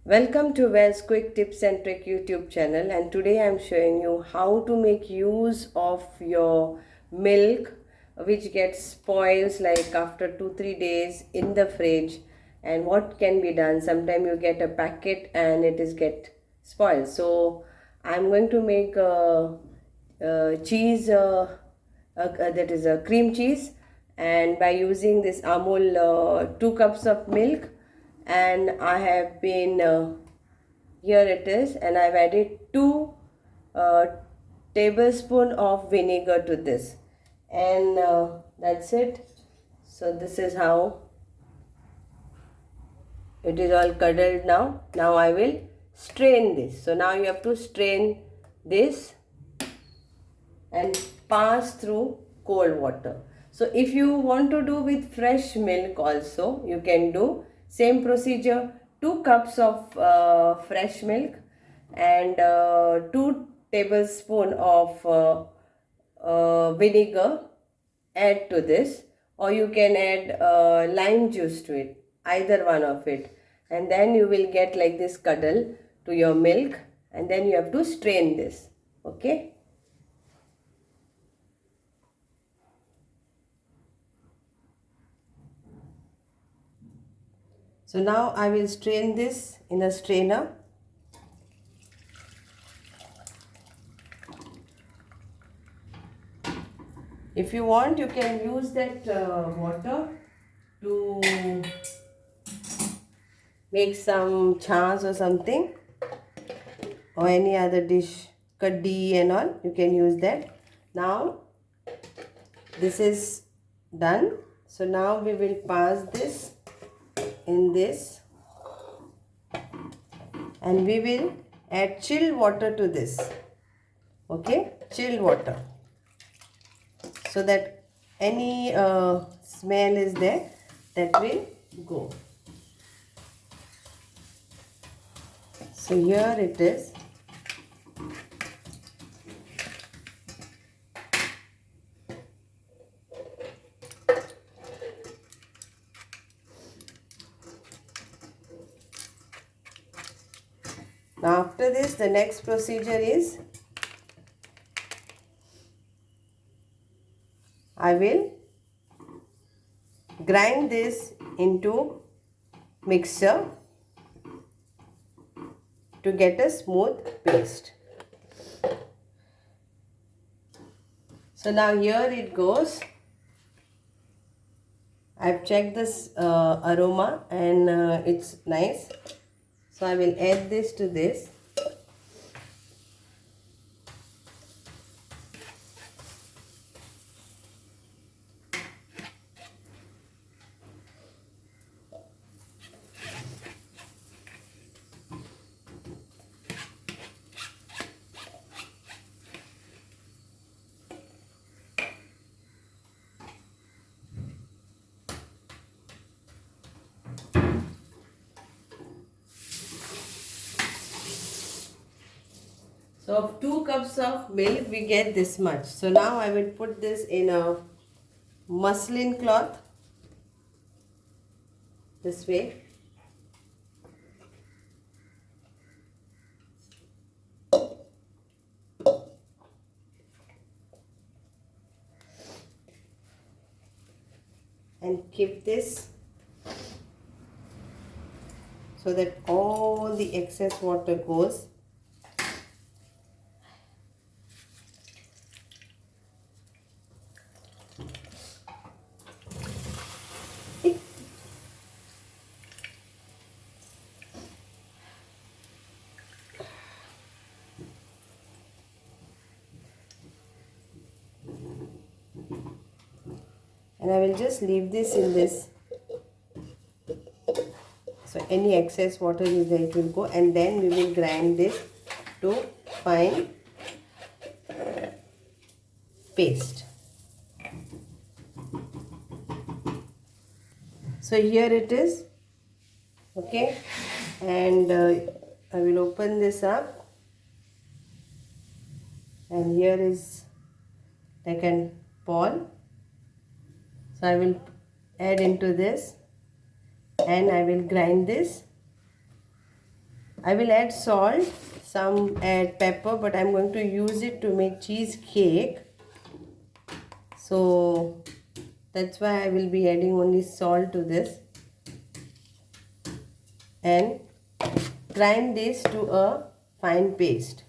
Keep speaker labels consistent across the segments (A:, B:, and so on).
A: Welcome to Well's Quick Tips and Trick YouTube channel, and today I am showing you how to make use of your milk which gets spoils like after 2-3 days in the fridge, and what can be done. Sometimes you get a packet and it is get spoiled. So I'm going to make a cheese that is a cream cheese, and by using this Amul 2 cups of milk, and I have been here it is, and I've added 2 uh, tablespoon of vinegar to this, and that's it. So this is how it is all curdled now. Now I will strain this. So now you have to strain this and pass through cold water. So if you want to do with fresh milk also, you can do same procedure. 2 cups of fresh milk and 2 tablespoon of vinegar add to this, or you can add lime juice to it, either one of it, and then you will get like this cuddle to your milk, and then you have to strain this. Okay. So now I will strain this in a strainer. If you want, you can use that water to make some chas or something, or any other dish, kaddi and all, you can use that. Now this is done. So now we will pass this in this, and we will add chilled water to this. Okay, chilled water, so that any smell is there, that will go. So here it is. Now after this, the next procedure is I will grind this into mixer to get a smooth paste. So now here it goes. I've checked this aroma, and it's nice. So I will add this to this. So of 2 cups of milk we get this much. So now I will put this in a muslin cloth, this way. And keep this so that all the excess water goes. And I will just leave this in this. So any excess water is there, it will go, and then we will grind this to fine paste. So here it is. Okay, and I will open this up, and here is like an ball. So I will add into this, and I will grind this I will add salt, some add pepper, but I'm going to use it to make cheesecake. So that's why I will be adding only salt to this. And grind this to a fine paste.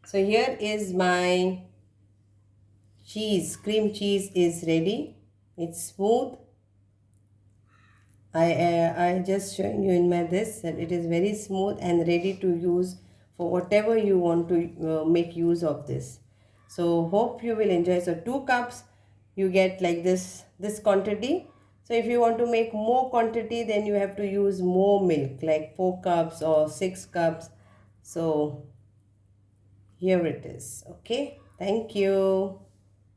A: So here is my cheese. Cream cheese is ready. It's smooth. I just showing you in my this that it is very smooth and ready to use for whatever you want to make use of this. So hope you will enjoy. So 2 cups you get like this quantity. So if you want to make more quantity, then you have to use more milk, like 4 cups or 6 cups. So here it is. Okay, thank you.